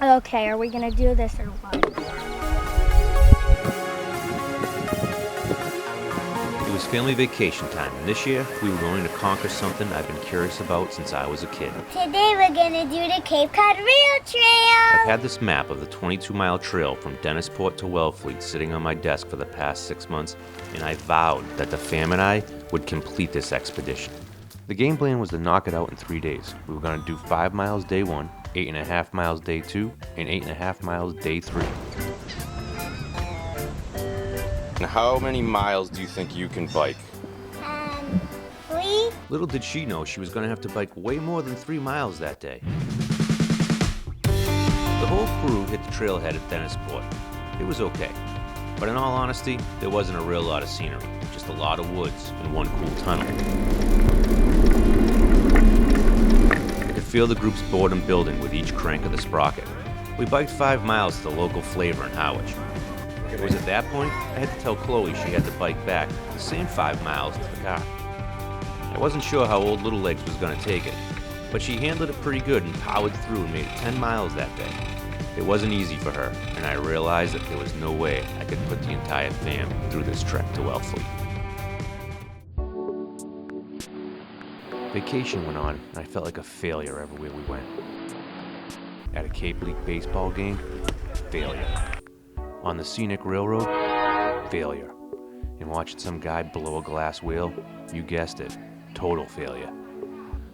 Okay, are we gonna do this or what? It was family vacation time, and this year we were going to conquer something I've been curious about since I was a kid. Today we're gonna do the Cape Cod Rail Trail. I've had this map of the 22-mile trail from Dennisport to Wellfleet sitting on my desk for the past 6 months, and I vowed that the fam and I would complete this expedition. The game plan was to knock it out in 3 days. We were going to do 5 miles day 1, 8.5 miles day 2, and 8.5 miles day 3. And how many miles do you think you can bike? 3. Little did she know she was going to have to bike way more than 3 miles that day. The whole crew hit the trailhead at Dennisport. It was okay, but in all honesty, there wasn't a real lot of scenery, just a lot of woods and one cool tunnel. I could feel the group's boredom building with each crank of the sprocket. We biked 5 miles to the local flavor in Harwich. It was at that point I had to tell Chloe she had to bike back the same 5 miles to the car. I wasn't sure how old Little Legs was going to take it, but she handled it pretty good and powered through and made it 10 miles that day. It wasn't easy for her, and I realized that there was no way I could put the entire fam through this trek to Wellfleet. Vacation went on, and I felt like a failure everywhere we went. At a Cape League baseball game, failure. On the scenic railroad, failure. And watching some guy blow a glass wheel, you guessed it, total failure.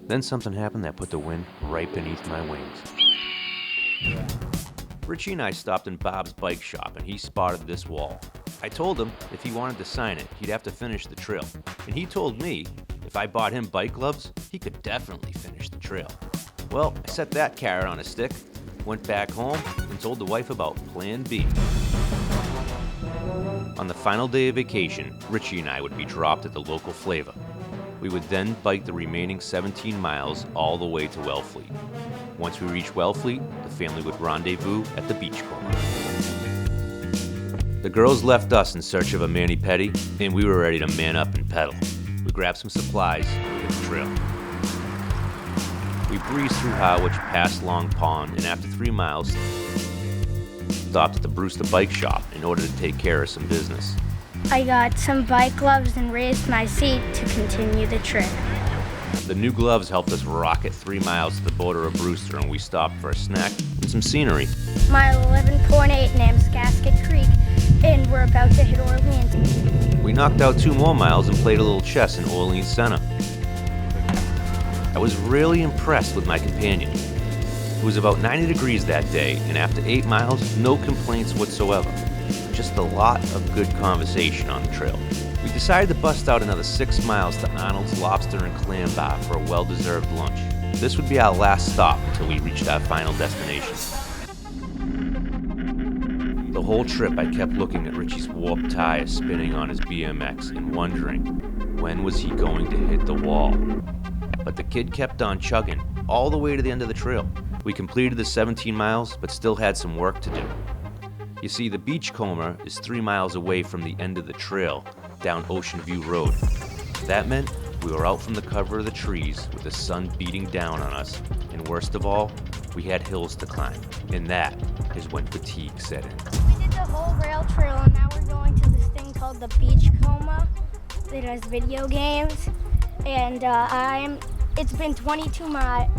Then something happened that put the wind right beneath my wings. Richie and I stopped in Bob's bike shop and he spotted this wall. I told him if he wanted to sign it, he'd have to finish the trail. And he told me if I bought him bike gloves, he could definitely finish the trail. Well, I set that carrot on a stick, went back home, and told the wife about Plan B. On the final day of vacation, Richie and I would be dropped at the local flavor. We would then bike the remaining 17 miles all the way to Wellfleet. Once we reached Wellfleet, the family would rendezvous at the beachcomber. The girls left us in search of a mani-pedi, and we were ready to man up and pedal. We grabbed some supplies and hit the trail. We breezed through Harwich, past Long Pond, and after 3 miles, stopped at the Brewster Bike Shop in order to take care of some business. I got some bike gloves and raised my seat to continue the trip. The new gloves helped us rocket 3 miles to the border of Brewster, and we stopped for a snack and some scenery. Mile 11.8 name's Gasket Creek, and we're about to hit Orleans. We knocked out 2 more miles and played a little chess in Orleans Center. I was really impressed with my companion. It was about 90 degrees that day, and after 8 miles, no complaints whatsoever. Just a lot of good conversation on the trail. We decided to bust out another 6 miles to Arnold's Lobster and Clam Bar for a well-deserved lunch. This would be our last stop until we reached our final destination. The whole trip I kept looking at Richie's warped tires spinning on his BMX and wondering, when was he going to hit the wall? But the kid kept on chugging all the way to the end of the trail. We completed the 17 miles, but still had some work to do. You see, the beachcomber is 3 miles away from the end of the trail, down Ocean View Road. That meant we were out from the cover of the trees with the sun beating down on us, and worst of all, we had hills to climb, and that is when fatigue set in. We did the whole rail trail, and now we're going to this thing called the Beachcomber that has video games, and it's been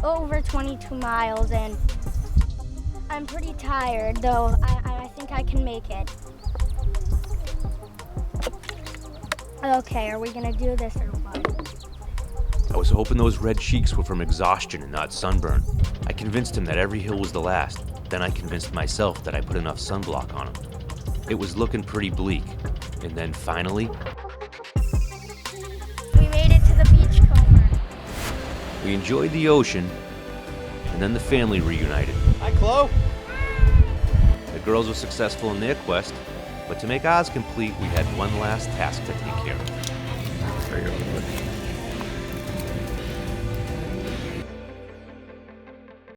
over 22 miles, and I'm pretty tired, though I think I can make it. Okay, are we gonna do this or what? I was hoping those red cheeks were from exhaustion and not sunburn. I convinced him that every hill was the last. Then I convinced myself that I put enough sunblock on him. It was looking pretty bleak. And then finally, We made it to the Beachcomber. we enjoyed the ocean, and then the family reunited. Hi, Chloe. The girls were successful in their quest, but to make ours complete, we had one last task to take care of. Very good.